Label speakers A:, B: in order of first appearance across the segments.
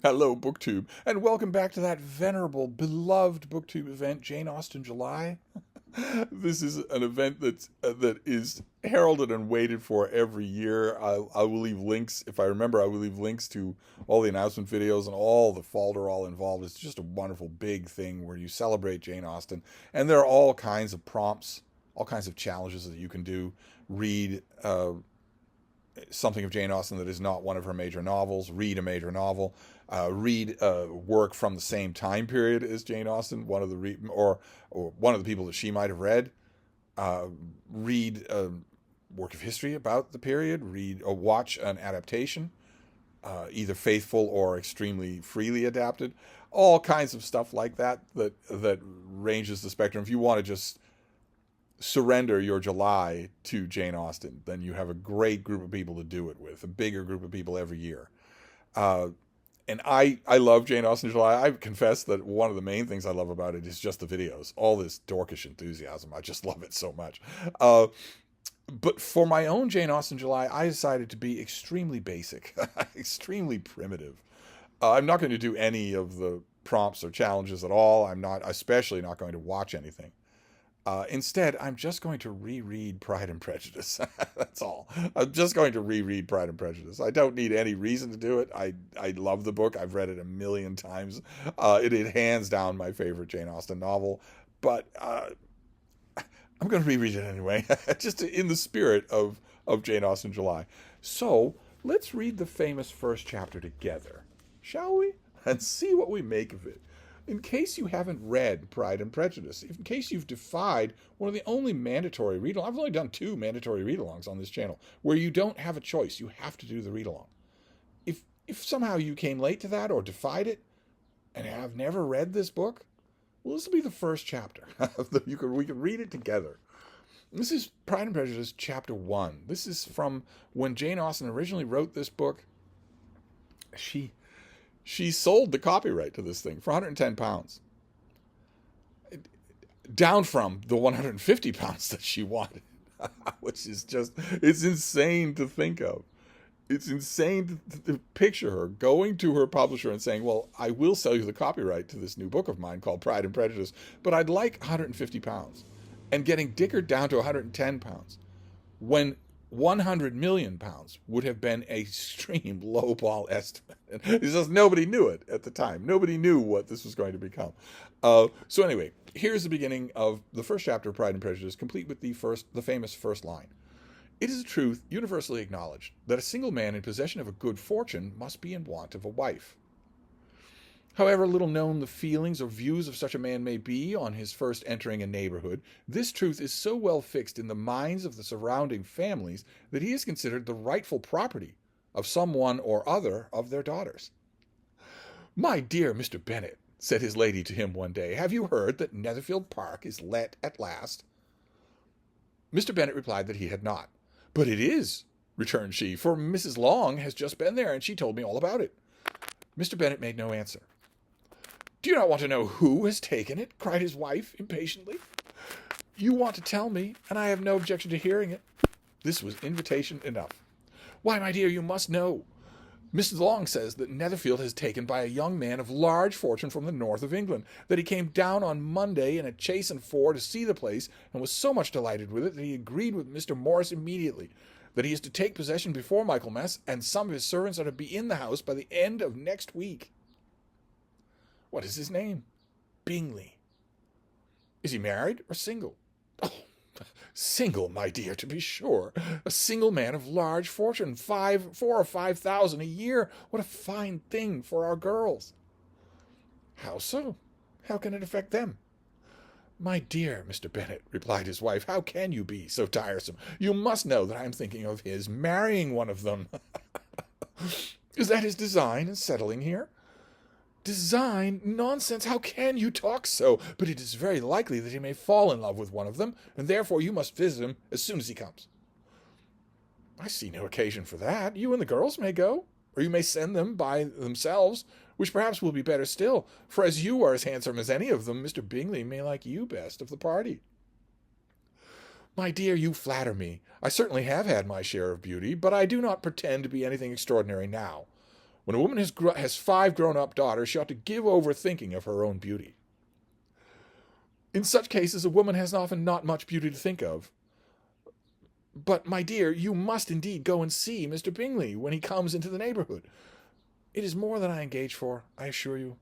A: Hello, BookTube, and welcome back to that venerable, beloved BookTube event, Jane Austen July. This is an event that is heralded and waited for every year. I will leave links, if I remember, I will leave links to all the announcement videos and all the falderall involved. It's just a wonderful big thing where you celebrate Jane Austen, and there are all kinds of prompts, all kinds of challenges that you can do. Read something of Jane Austen that is not one of her major novels, read a major novel, read work from the same time period as Jane Austen, or one of the people that she might have read, read a work of history about the period, read or watch an adaptation, either faithful or extremely freely adapted, all kinds of stuff like that ranges the spectrum. If you want to just surrender your July to Jane Austen, then you have a great group of people to do it with, a bigger group of people every year. Uh, and I love Jane Austen July. I confess that one of the main things I love about it is just the videos, all this dorkish enthusiasm. I just love it so much. But for my own Jane Austen July, I decided to be extremely basic, extremely primitive. I'm not going to do any of the prompts or challenges at all. I'm not, especially not going to watch anything. Instead, I'm just going to reread Pride and Prejudice. That's all. I'm just going to reread Pride and Prejudice. I don't need any reason to do it. I love the book. I've read it a million times. It is hands down my favorite Jane Austen novel. But I'm going to reread it anyway, just in the spirit of Jane Austen July. So let's read the famous first chapter together, shall we? And see what we make of it. In case you haven't read Pride and Prejudice, in case you've defied one of the only mandatory read-alongs, I've only done 2 mandatory read-alongs on this channel, where you don't have a choice. You have to do the read-along. If somehow you came late to that or defied it and have never read this book, well, this will be the first chapter. We can read it together. This is Pride and Prejudice, Chapter 1. This is from when Jane Austen originally wrote this book. She sold the copyright to this thing for £110, down from the £150 that she wanted, which is just, it's insane to think of. It's insane to picture her going to her publisher and saying, well, I will sell you the copyright to this new book of mine called Pride and Prejudice, but I'd like £150, and getting dickered down to £110 when £100 million would have been a extreme lowball estimate. It's just nobody knew it at the time. Nobody knew what this was going to become. So anyway, here's the beginning of the first chapter of Pride and Prejudice, complete with the famous first line. It is a truth universally acknowledged that a single man in possession of a good fortune must be in want of a wife. However little known the feelings or views of such a man may be on his first entering a neighborhood, this truth is so well fixed in the minds of the surrounding families that he is considered the rightful property of some one or other of their daughters. "My dear Mr. Bennet," said his lady to him one day, "have you heard that Netherfield Park is let at last?" Mr. Bennet replied that he had not. "But it is," returned she, "for Mrs. Long has just been there, and she told me all about it." Mr. Bennet made no answer. "Do you not want to know who has taken it?" cried his wife impatiently. "You want to tell me, and I have no objection to hearing it." This was invitation enough. "Why, my dear, you must know. Mrs. Long says that Netherfield is taken by a young man of large fortune from the north of England, that he came down on Monday in a chaise and four to see the place, and was so much delighted with it that he agreed with Mr. Morris immediately, that he is to take possession before Michaelmas, and some of his servants are to be in the house by the end of next week." "What is his name?" "Bingley." "Is he married or single?" "Oh, single, my dear, to be sure. A single man of large fortune, 4 or 5,000 a year. What a fine thing for our girls." "How so? How can it affect them?" "My dear Mr. Bennet," replied his wife, "how can you be so tiresome? You must know that I am thinking of his marrying one of them." "Is that his design in settling here?" "Design? Nonsense! How can you talk so? But it is very likely that he may fall in love with one of them, and therefore you must visit him as soon as he comes." "I see no occasion for that. You and the girls may go, or you may send them by themselves, which perhaps will be better still, for as you are as handsome as any of them, Mr. Bingley may like you best of the party." "My dear, you flatter me. I certainly have had my share of beauty, but I do not pretend to be anything extraordinary now. When a woman has 5 grown-up daughters, she ought to give over thinking of her own beauty. In such cases, a woman has often not much beauty to think of. But, my dear, you must indeed go and see Mr. Bingley when he comes into the neighborhood. It is more than I engage for, I assure you.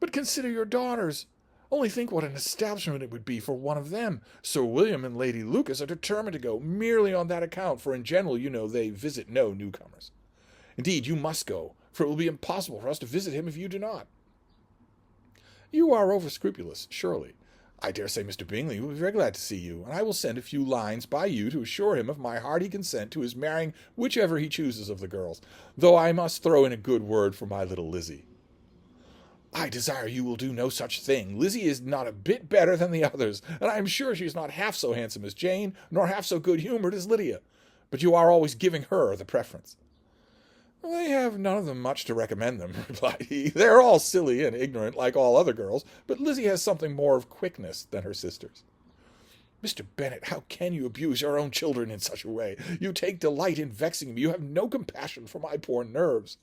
A: But consider your daughters. Only think what an establishment it would be for one of them. Sir William and Lady Lucas are determined to go merely on that account, for in general, you know, they visit no newcomers. Indeed, you must go, for it will be impossible for us to visit him if you do not. You are over-scrupulous, surely. I dare say Mr. Bingley will be very glad to see you, and I will send a few lines by you to assure him of my hearty consent to his marrying whichever he chooses of the girls, though I must throw in a good word for my little Lizzie. I desire you will do no such thing. Lizzie is not a bit better than the others, and I am sure she is not half so handsome as Jane, nor half so good-humoured as Lydia. But you are always giving her the preference. They have none of them much to recommend them, replied he. They are all silly and ignorant, like all other girls, but Lizzie has something more of quickness than her sisters. Mr. Bennet, how can you abuse your own children in such a way? You take delight in vexing me. You have no compassion for my poor nerves.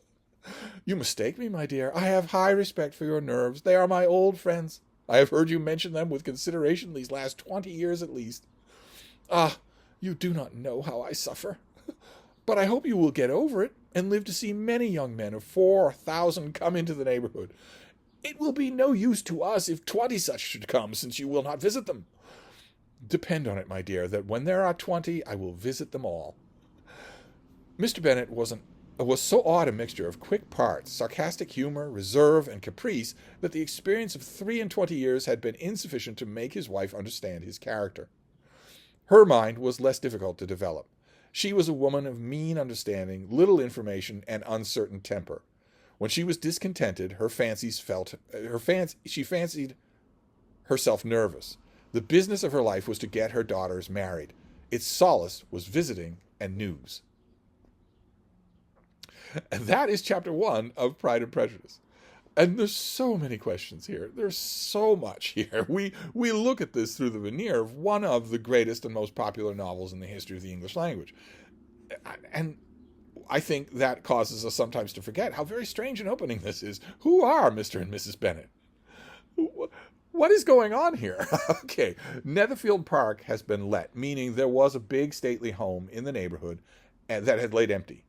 A: You mistake me, my dear. I have high respect for your nerves. They are my old friends. I have heard you mention them with consideration these last 20 years at least. Ah, you do not know how I suffer. But I hope you will get over it, and live to see many young men of 4,000 come into the neighborhood. It will be no use to us if 20 such should come, since you will not visit them. Depend on it, my dear, that when there are 20, I will visit them all. Mr. Bennet was so odd a mixture of quick parts, sarcastic humor, reserve, and caprice that the experience of 23 years had been insufficient to make his wife understand his character. Her mind was less difficult to develop. She was a woman of mean understanding, little information, and uncertain temper. When she was discontented, she fancied herself nervous. The business of her life was to get her daughters married. Its solace was visiting and news. And that is chapter 1 of Pride and Prejudice. And there's so many questions here. There's so much here. We look at this through the veneer of one of the greatest and most popular novels in the history of the English language. And I think that causes us sometimes to forget how very strange an opening this is. Who are Mr. and Mrs. Bennet? What is going on here? Okay, Netherfield Park has been let, meaning there was a big stately home in the neighborhood that had laid empty.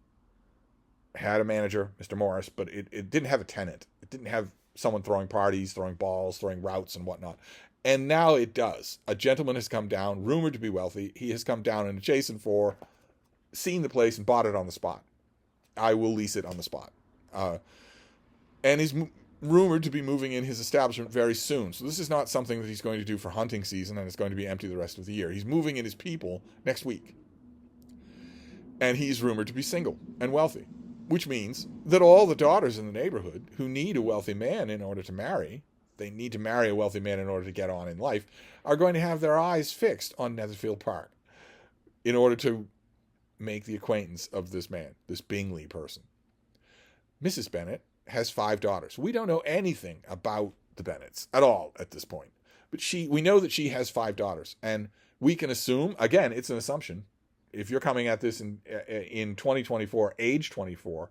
A: It had a manager, Mr. Morris, but it didn't have a tenant. It didn't have someone throwing parties, throwing balls, throwing routs and whatnot. And now it does. A gentleman has come down, rumored to be wealthy. He has come down in a chaise and four, seen the place and bought it on the spot. I will lease it on the spot. And he's rumored to be moving in his establishment very soon. So this is not something that he's going to do for hunting season and it's going to be empty the rest of the year. He's moving in his people next week. And he's rumored to be single and wealthy, which means that all the daughters in the neighborhood who need a wealthy man in order to marry, they need to marry a wealthy man in order to get on in life, are going to have their eyes fixed on Netherfield Park in order to make the acquaintance of this man, this Bingley person. Mrs. Bennet has 5 daughters. We don't know anything about the Bennets at all at this point. But we know that she has 5 daughters. And we can assume, again, it's an assumption, if you're coming at this in 2024, age 24,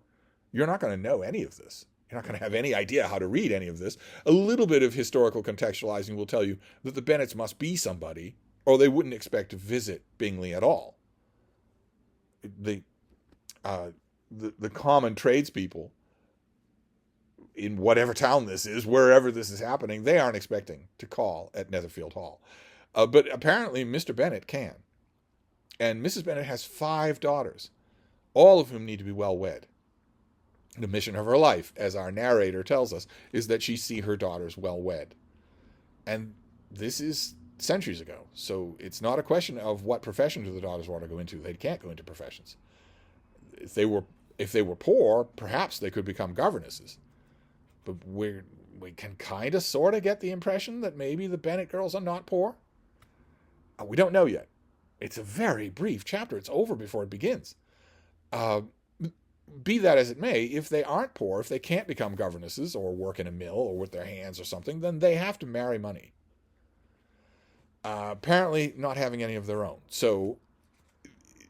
A: you're not going to know any of this. You're not going to have any idea how to read any of this. A little bit of historical contextualizing will tell you that the Bennets must be somebody, or they wouldn't expect to visit Bingley at all. The common tradespeople in whatever town this is, wherever this is happening, they aren't expecting to call at Netherfield Hall. But apparently Mr. Bennet can. And Mrs. Bennet has 5 daughters, all of whom need to be well wed. The mission of her life, as our narrator tells us, is that she see her daughters well wed. And this is centuries ago. So it's not a question of what profession do the daughters want to go into. They can't go into professions. If they were poor, perhaps they could become governesses. But we can kind of sort of get the impression that maybe the Bennet girls are not poor. We don't know yet. It's a very brief chapter. It's over before it begins. Be that as it may, if they aren't poor, if they can't become governesses or work in a mill or with their hands or something, then they have to marry money. Apparently not having any of their own. So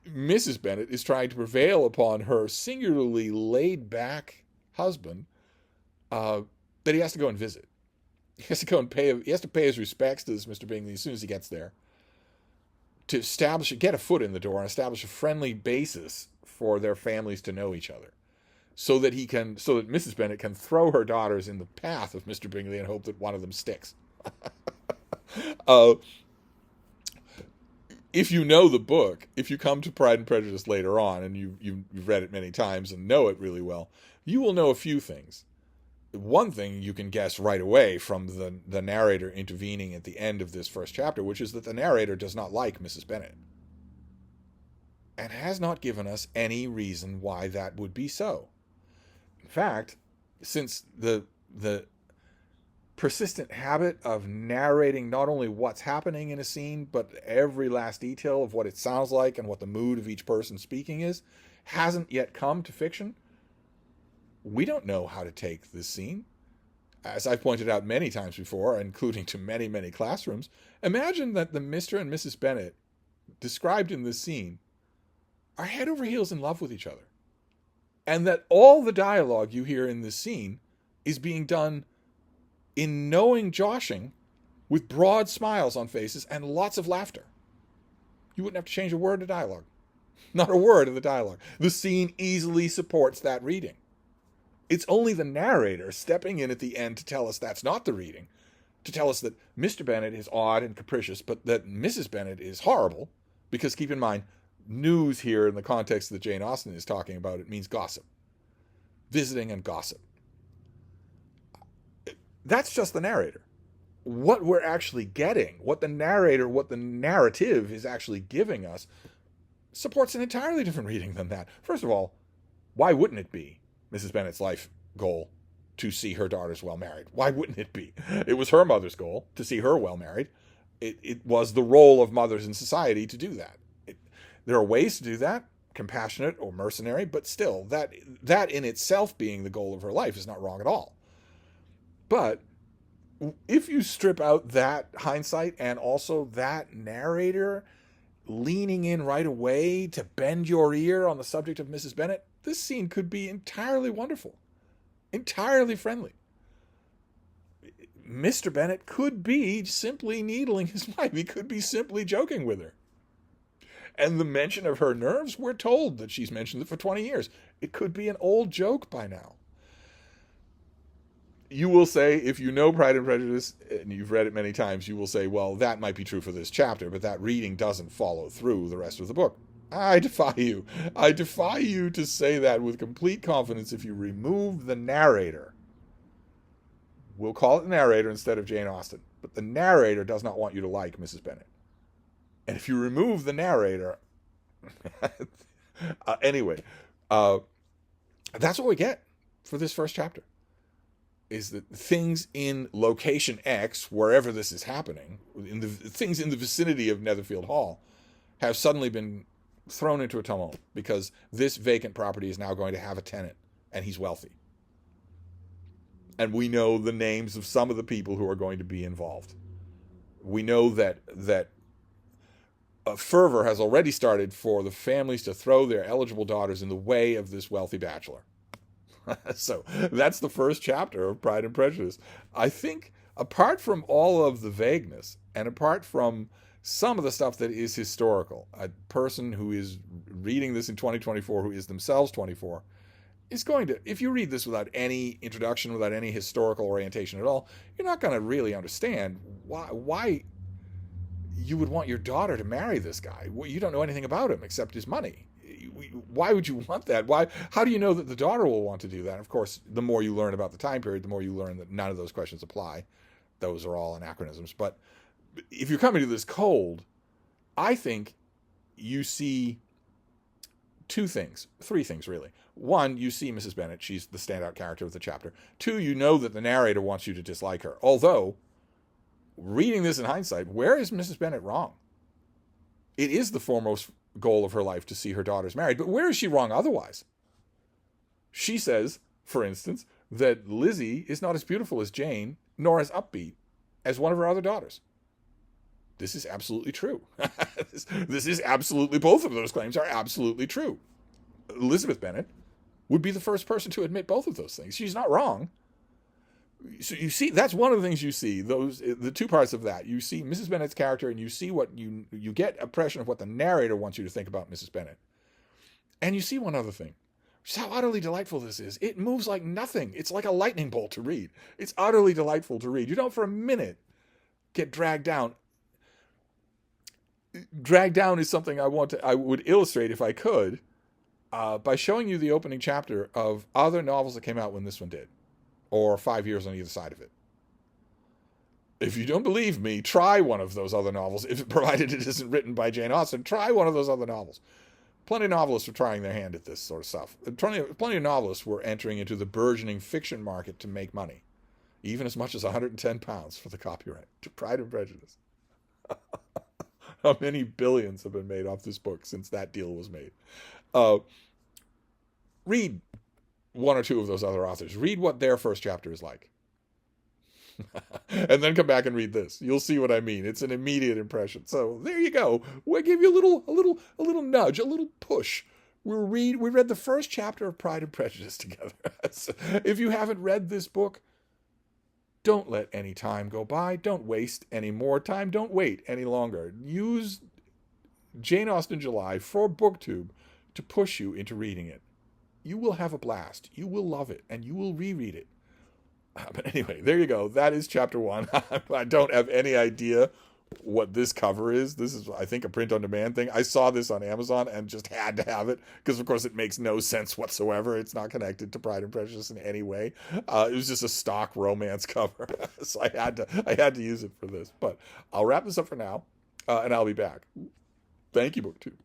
A: Mrs. Bennet is trying to prevail upon her singularly laid-back, husband that he has to go and visit. He has to go and he has to pay his respects to this Mr. Bingley as soon as he gets there, to get a foot in the door and establish a friendly basis for their families to know each other, so that Mrs. Bennet can throw her daughters in the path of Mr. Bingley and hope that one of them sticks. If you know the book, if you come to Pride and Prejudice later on, and you've read it many times and know it really well, you will know a few things. One thing you can guess right away from the narrator intervening at the end of this first chapter, which is that the narrator does not like Mrs. Bennet, and has not given us any reason why that would be so. In fact, since the persistent habit of narrating not only what's happening in a scene, but every last detail of what it sounds like and what the mood of each person speaking is, hasn't yet come to fiction, we don't know how to take this scene. As I've pointed out many times before, including to many, many classrooms, imagine that the Mr. and Mrs. Bennet described in this scene are head over heels in love with each other. And that all the dialogue you hear in this scene is being done in knowing joshing with broad smiles on faces and lots of laughter. You wouldn't have to change a word of dialogue. Not a word of the dialogue. The scene easily supports that reading. It's only the narrator stepping in at the end to tell us that's not the reading, to tell us that Mr. Bennet is odd and capricious, but that Mrs. Bennet is horrible, because keep in mind, news here in the context that Jane Austen is talking about, it means gossip. Visiting and gossip. That's just the narrator. What we're actually getting, what the narrative is actually giving us, supports an entirely different reading than that. First of all, why wouldn't it be Mrs. Bennet's life goal to see her daughters well married? Why wouldn't it be? It was her mother's goal to see her well married. It was the role of mothers in society to do that. There are ways to do that, compassionate or mercenary, but still, that in itself being the goal of her life is not wrong at all. But if you strip out that hindsight and also that narrator leaning in right away to bend your ear on the subject of Mrs. Bennet, this scene could be entirely wonderful, entirely friendly. Mr. Bennet could be simply needling his wife. He could be simply joking with her. And the mention of her nerves, we're told that she's mentioned it for 20 years. It could be an old joke by now. You will say, if you know Pride and Prejudice, and you've read it many times, you will say, well, that might be true for this chapter, but that reading doesn't follow through the rest of the book. I defy you. I defy you to say that with complete confidence if you remove the narrator. We'll call it the narrator instead of Jane Austen. But the narrator does not want you to like Mrs. Bennet. And if you remove the narrator... anyway, that's what we get for this first chapter. Is that things in location X, wherever this is happening, things in the vicinity of Netherfield Hall, have suddenly been thrown into a tumult because this vacant property is now going to have a tenant, and he's wealthy. And we know the names of some of the people who are going to be involved. We know that a fervor has already started for the families to throw their eligible daughters in the way of this wealthy bachelor. So that's the first chapter of Pride and Prejudice. I think, apart from all of the vagueness, and apart from some of the stuff that is historical, a person who is reading this in 2024, who is themselves 24, is going to, if you read this without any introduction, without any historical orientation at all, you're not going to really understand why you would want your daughter to marry this guy. You don't know anything about him except his money. Why would you want that? How do you know that the daughter will want to do that? And of course, the more you learn about the time period, the more you learn that none of those questions apply. Those are all anachronisms. But if you're coming to this cold, I think you see three things really. One, you see Mrs. Bennet. She's the standout character of the chapter. Two, you know that the narrator wants you to dislike her. Although, reading this in hindsight, where is Mrs. Bennet wrong? It is the foremost goal of her life to see her daughters married, but where is she wrong otherwise? She says, for instance, that Lizzie is not as beautiful as Jane, nor as upbeat as one of her other daughters. This is absolutely true. This is absolutely, both of those claims are absolutely true. Elizabeth Bennet would be the first person to admit both of those things. She's not wrong. So you see, that's one of the things you see. The two parts of that. You see Mrs. Bennet's character, and you see what you get impression of what the narrator wants you to think about Mrs. Bennet. And you see one other thing. Just how utterly delightful this is. It moves like nothing. It's like a lightning bolt to read. It's utterly delightful to read. You don't for a minute get dragged down. Dragged down is something I would illustrate if I could by showing you the opening chapter of other novels that came out when this one did, or 5 years on either side of it. If you don't believe me, try one of those other novels. If provided it isn't written by Jane Austen, try one of those other novels. Plenty of novelists are trying their hand at this sort of stuff. Plenty of novelists were entering into the burgeoning fiction market to make money, even as much as £110 for the copyright to Pride and Prejudice. How many billions have been made off this book since that deal was made? Read one or two of those other authors. Read what their first chapter is like. And then come back and read this. You'll see what I mean. It's an immediate impression. So there you go. We'll give you a little nudge, a little push. We read the first chapter of Pride and Prejudice together. So if you haven't read this book, don't let any time go by. Don't waste any more time. Don't wait any longer. Use Jane Austen July for BookTube to push you into reading it. You will have a blast. You will love it, and you will reread it. But anyway, there you go. That is chapter 1. I don't have any idea what this cover is. This is, I think, a print-on-demand thing. I saw this on Amazon and just had to have it because, of course, it makes no sense whatsoever. It's not connected to Pride and Prejudice in any way. It was just a stock romance cover, so I had to use it for this. But I'll wrap this up for now, and I'll be back. Thank you, BookTube.